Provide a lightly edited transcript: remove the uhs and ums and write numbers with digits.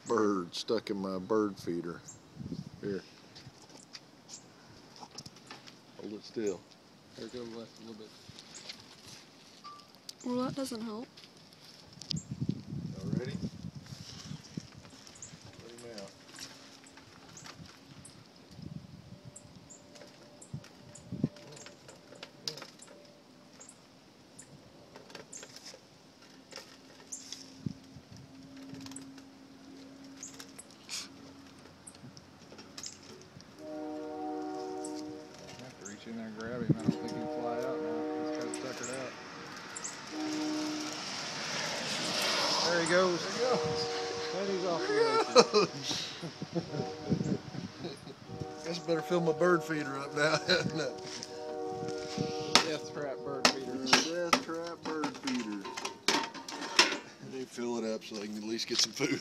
bird stuck in my bird feeder. Here. Hold it still. There, go left a little bit. Well, that doesn't help. Y'all ready? Ready now. Reach in there and grab him. I don't think he can fly out now. He's got it suckered out. There he goes. There he goes. And he's off the races. Guess I better fill my bird feeder up now. Death trap bird feeder. Death trap bird feeder. They fill it up so they can at least get some food.